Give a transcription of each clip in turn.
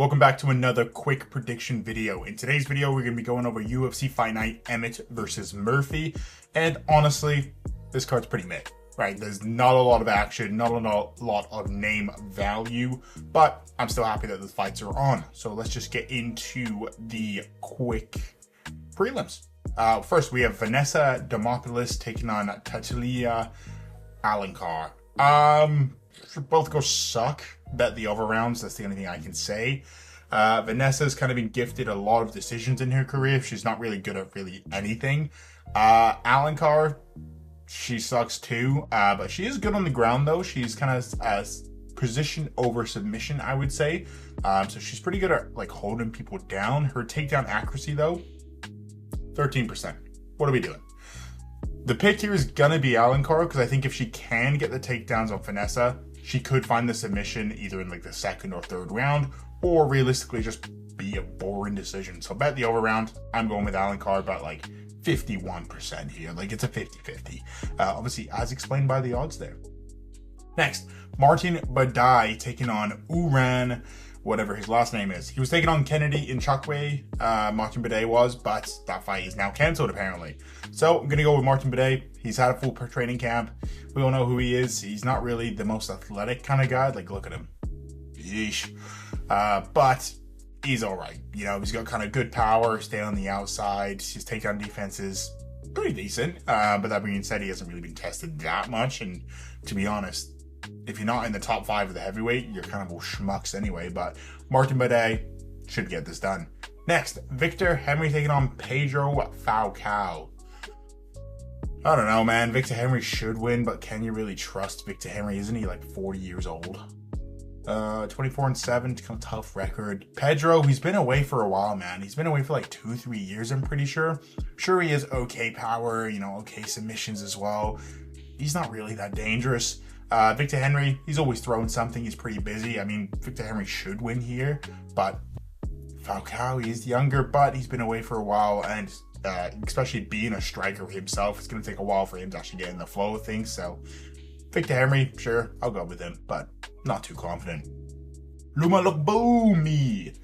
Welcome back to another quick prediction video. In today's video, we're going to be going over UFC Fight Night, Emmett versus Murphy. And honestly, this card's pretty mid, right? There's not a lot of action, not a lot of name value, but I'm still happy that the fights are on. So let's just get into the quick prelims. First, we have Vanessa Demopoulos taking on Tatilia Alencar. Both go suck. Bet the over rounds. That's the only thing I can say. Vanessa's kind of been gifted a lot of decisions in her career. She's not really good at really anything. Alencar, she sucks too. But she is good on the ground though. She's kind of position over submission, I would say. So she's pretty good at like holding people down. Her takedown accuracy though, 13%. What are we doing? The pick here is gonna be Alencar because I think if she can get the takedowns on Vanessa, she could find the submission either in like the second or third round, or realistically just be a boring decision. So bet the over round. I'm going with Alencar, but like 51% here. Like it's a 50-50. Obviously, as explained by the odds there. Next, Martin Badai taking on Uran, whatever his last name is. He was taking on Kennedy Nchukwu, Martin Badai was, but that fight is now cancelled apparently. So I'm going to go with Martin Badai. He's had a full training camp. We all know who he is. He's not really the most athletic kind of guy. Like, look at him. Yeesh. But he's all right. You know, he's got kind of good power, stay on the outside. His takedown defense is pretty decent. But that being said, he hasn't really been tested that much. And to be honest, if you're not in the top 5 of the heavyweight, you're kind of all schmucks anyway. But Martin Badai should get this done. Next, Victor Henry taking on Pedro Falcao. I don't know, man. Victor Henry should win, but can you really trust Victor Henry? Isn't he like 40 years old? 24-7, kind of tough record. Pedro, he's been away for a while, man. He's been away for like 2-3 years, I'm pretty sure. Sure, he has okay power, you know, okay submissions as well. He's not really that dangerous. Victor Henry, he's always throwing something. He's pretty busy. I mean, Victor Henry should win here, but Falcao, he's younger, but he's been away for a while, and especially being a striker himself, it's going to take a while for him to actually get in the flow of things. So Victor Henry, sure, I'll go with him, but not too confident. Luma Lookboomy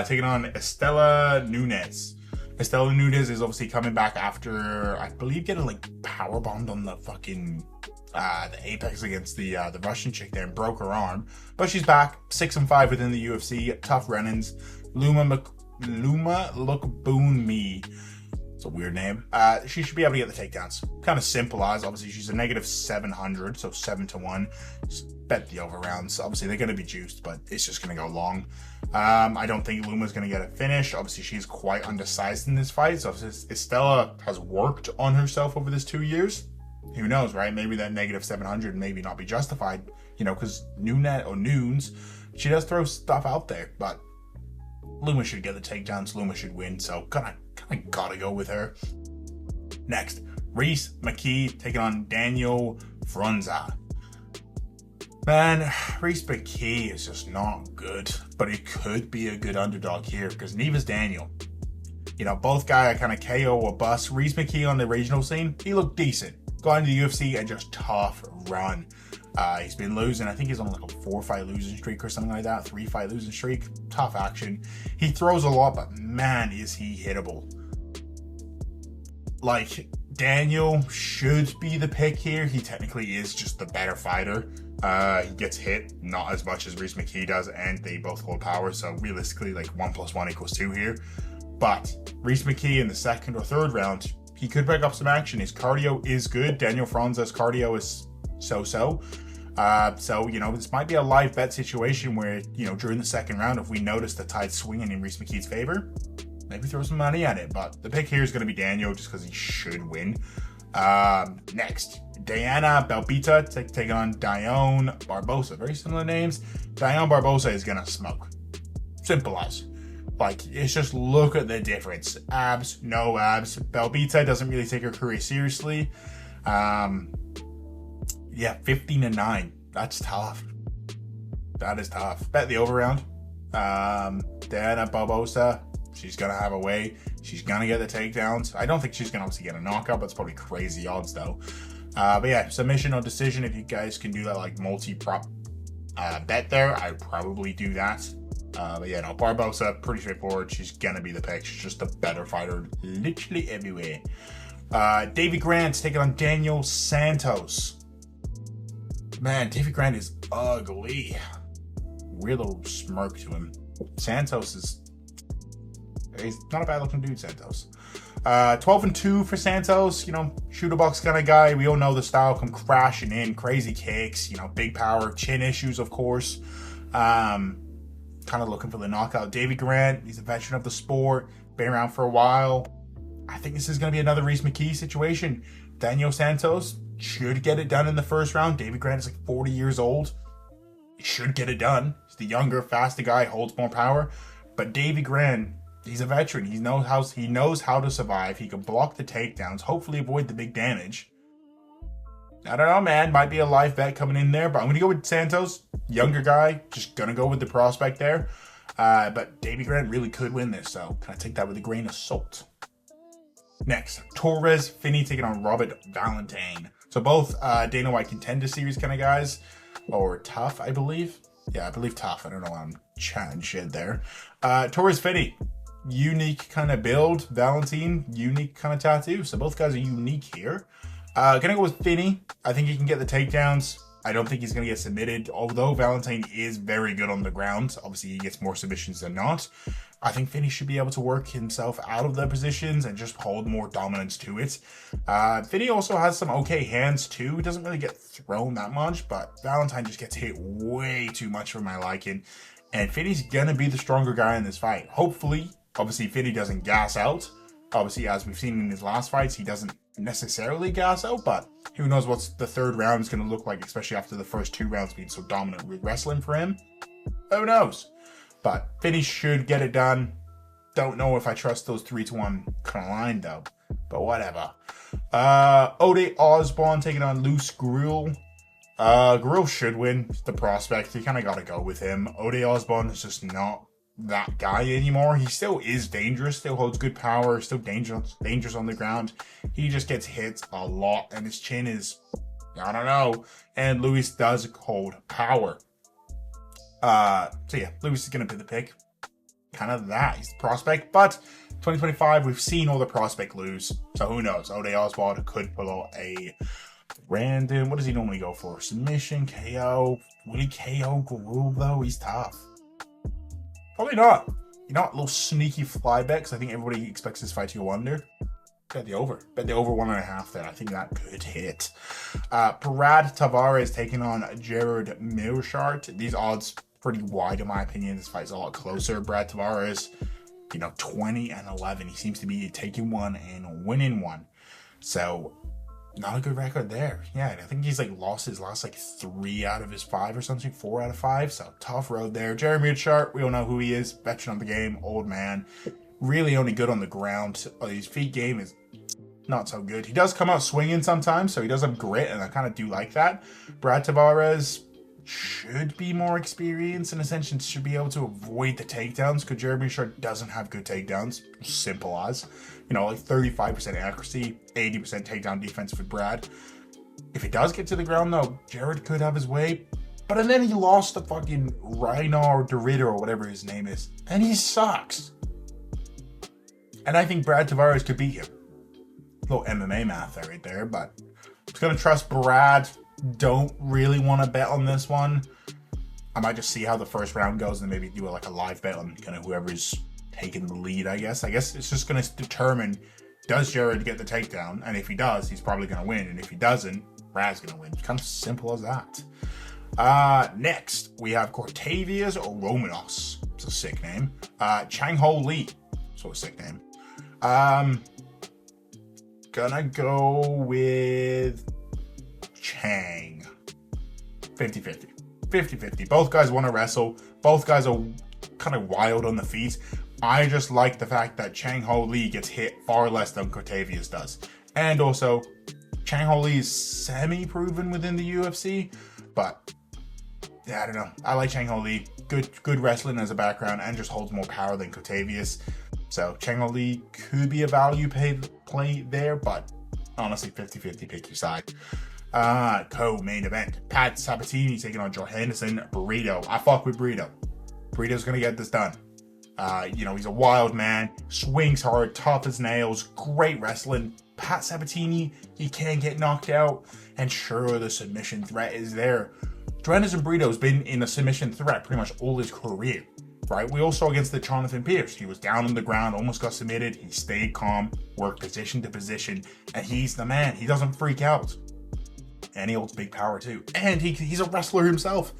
taking on Estela Nunes. Estela Nunes is obviously coming back after, I believe, getting like power bombed on the fucking the Apex against the Russian chick there and broke her arm. But she's back, 6-5 within the UFC, tough run-ins. Luma Lookboomy. It's a weird name. She should be able to get the takedowns. Kind of simple as, obviously she's a negative 700, so 7-1. Just bet the over rounds. Obviously they're going to be juiced, but it's just going to go long. I don't think Luma's going to get a finish. Obviously she's quite undersized in this fight, so if Estela has worked on herself over this 2 years, who knows, right? Maybe that negative 700 maybe not be justified, you know, because Nunes, she does throw stuff out there, but Luma should get the takedowns. Luma should win, so kind of gotta go with her. Next, Rhys McKee taking on Daniel Frunza. Man, Rhys McKee is just not good, but he could be a good underdog here because neither's Daniel. You know, both guys are kind of KO or bust. Rhys McKee on the regional scene, he looked decent. Got into the UFC and just tough run. He's been losing. I think he's on like a 4-fight losing streak or something like that. 3-fight losing streak. Tough action. He throws a lot, but man, is he hittable. Like, Daniel should be the pick here. He technically is just the better fighter. He gets hit not as much as Rhys McKee does, and they both hold power. So realistically, like 1 + 1 = 2 here. But Rhys McKee in the second or third round, he could pick up some action. His cardio is good. Daniel Frunza's cardio is so-so. So, you know, this might be a live bet situation where, you know, during the second round, if we notice the tide swinging in Rhys McKee's favor, maybe throw some money at it. But the pick here is going to be Daniel just because he should win. Next, Diana Belbita taking on Dione Barbosa. Very similar names. Dione Barbosa is going to smoke. Simple as. Like, it's just look at the difference. Abs, no abs. Belbita doesn't really take her career seriously. Yeah, 15-9. That's tough. That is tough. Bet the over round. Diana Barbosa, she's going to have a way. She's going to get the takedowns. I don't think she's going to obviously get a knockout, but it's probably crazy odds though. But yeah, submission or decision, if you guys can do that like multi-prop bet there, I'd probably do that. But yeah, no, Barbosa, pretty straightforward. She's gonna be the pick. She's just a better fighter literally everywhere. Davy Grant's taking on Daniel Santos. Man, Davy Grant is ugly. Weird little smirk to him. Santos is... he's not a bad looking dude, Santos. 12-2 for Santos. You know, shooter box kind of guy. We all know the style. Come crashing in. Crazy kicks. You know, big power. Chin issues, of course. Kind of looking for the knockout. Davy Grant, he's a veteran of the sport. Been around for a while. I think this is going to be another Reese McKee situation. Daniel Santos should get it done in the first round. Davy Grant is like 40 years old. He should get it done. He's the younger, faster guy, holds more power. But Davy Grant, he's a veteran. He knows how to survive. He can block the takedowns, hopefully avoid the big damage. I don't know, man. Might be a live bet coming in there, but I'm going to go with Santos. Younger guy. Just going to go with the prospect there. But Davy Grant really could win this, so kind of take that with a grain of salt. Next, Torres Finney taking on Robert Valentine. So both Dana White Contender Series kind of guys. Or Tough, I believe. Yeah, I believe Tough. I don't know why I'm chatting shit there. Torres Finney. Unique kind of build. Valentine, unique kind of tattoo. So both guys are unique here. Gonna go with Finney. I think he can get the takedowns. I don't think he's gonna get submitted. Although Valentine is very good on the ground. Obviously, he gets more submissions than not. I think Finney should be able to work himself out of the positions and just hold more dominance to it. Finney also has some okay hands too. He doesn't really get thrown that much, but Valentine just gets hit way too much for my liking. And Finney's gonna be the stronger guy in this fight. Hopefully, obviously, Finney doesn't gas out. Obviously, as we've seen in his last fights, he doesn't necessarily gas out, but who knows what the third round is going to look like, especially after the first 2 rounds being so dominant with wrestling for him. Who knows? But Finney should get it done. Don't know if I trust those 3-1 kind of line though, but whatever. Ode Osborne taking on Luce Gruel. Gruel should win the prospect. You kind of got to go with him. Ode Osborne is just not that guy anymore. He still is dangerous, still holds good power, still dangerous on the ground. He just gets hit a lot, and his chin is, I don't know. And Luis does hold power. So yeah, Luis is gonna be the pick. Kind of that. He's the prospect, but 2025, we've seen all the prospect lose. So who knows? Ode Osborne could pull out a random, what does he normally go for? Submission, KO. Will he KO Gruel though? He's tough. Probably not. You know, a little sneaky fly bet, because I think everybody expects this fight to go under. Bet the over. Bet the over 1.5 there. I think that could hit. Brad Tavares taking on Jared Milshart. These odds pretty wide in my opinion. This fight's a lot closer. Brad Tavares, 20-11. He seems to be taking one and winning one. So, not a good record there. Yeah, I think he's lost his last 3 out of his 5 or something, 4 out of 5. So tough road there. Jeremy Sharp, we all know who he is. Veteran of the game, old man. Really only good on the ground. His feet game is not so good. He does come out swinging sometimes, so he does have grit, and I kind of do like that. Brad Tavares should be more experienced in a sense and should be able to avoid the takedowns, because Jeremy Sharp doesn't have good takedowns. Simple as. 35% accuracy, 80% takedown defense for Brad. If he does get to the ground, though, Jared could have his way. But then he lost to fucking Reinar Dorita or whatever his name is. And he sucks. And I think Brad Tavares could beat him. A little MMA math there right there, but I'm just going to trust Brad. Don't really want to bet on this one. I might just see how the first round goes and maybe do a live bet on kind of whoever's taking the lead, I guess. I guess it's just going to determine, does Jared get the takedown? And if he does, he's probably going to win. And if he doesn't, Brad's going to win. It's kind of simple as that. Next, we have Cortavius Romanos. It's a sick name. Chang Ho Lee. So a sick name. Gonna go with Chang. 50-50. 50-50. Both guys want to wrestle. Both guys are kind of wild on the feet. I just like the fact that Chang Ho Lee gets hit far less than Cortavius does. And also, Chang Ho Lee is semi-proven within the UFC, but yeah, I don't know. I like Chang Ho Lee. Good wrestling as a background and just holds more power than Cortavius. So Chang Ho Lee could be a value play there, but honestly, 50-50, pick your side. Co-main event. Pat Sabatini taking on Joe Henderson. Burrito. I fuck with Burrito. Burrito's going to get this done. You know, he's a wild man, swings hard, tough as nails, great wrestling. Pat Sabatini, he can get knocked out, and sure, the submission threat is there. Joannis and Burrito's been in a submission threat pretty much all his career, right? We all saw against the Jonathan Pierce. He was down on the ground, almost got submitted. He stayed calm, worked position to position, and he's the man. He doesn't freak out. And he holds big power too. And he's a wrestler himself.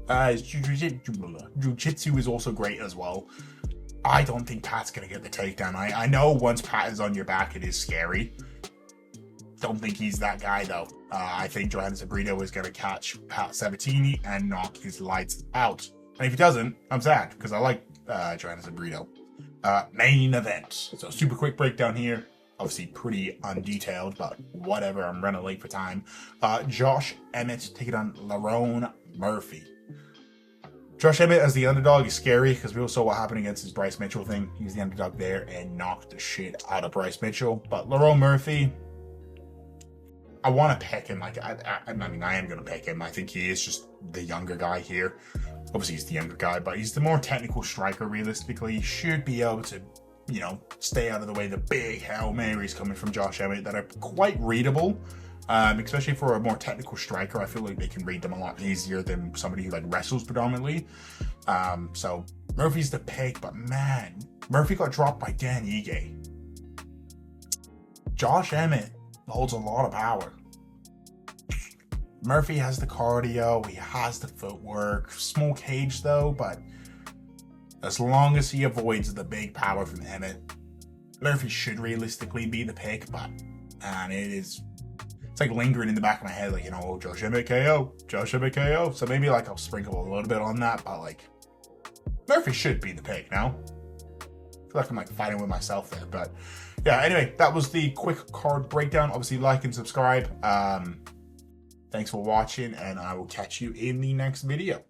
His jiu-jitsu is also great as well. I don't think Pat's going to get the takedown. I know once Pat is on your back, it is scary. Don't think he's that guy, though. I think Joannis Burrito is going to catch Pat Sabatini and knock his lights out. And if he doesn't, I'm sad, because I like Joannis Burrito. Main event. So super quick breakdown here. Obviously pretty undetailed, but whatever. I'm running late for time. Josh Emmett taking on Lerone Murphy. Josh Emmett as the underdog is scary because we all saw what happened against his Bryce Mitchell thing. He was the underdog there and knocked the shit out of Bryce Mitchell. But Lerone Murphy, I want to pick him. Like, I mean, I am going to pick him. I think he is just the younger guy here. Obviously, he's the younger guy, but he's the more technical striker, realistically. He should be able to, you know, stay out of the way. The big Hail Marys coming from Josh Emmett that are quite readable. Especially for a more technical striker, I feel like they can read them a lot easier than somebody who like wrestles predominantly. So Murphy's the pick, but man, Murphy got dropped by Dan Ige. Josh Emmett holds a lot of power. Murphy has the cardio, he has the footwork, small cage though, but as long as he avoids the big power from Emmett, Murphy should realistically be the pick, but man, it's like lingering in the back of my head, like, you know, Josh Emmett KO, Josh Emmett KO. So maybe like I'll sprinkle a little bit on that, but like Murphy should be the pick now. I feel like I'm like fighting with myself there, but yeah. Anyway, that was the quick card breakdown. Obviously, like and subscribe. Thanks for watching, and I will catch you in the next video.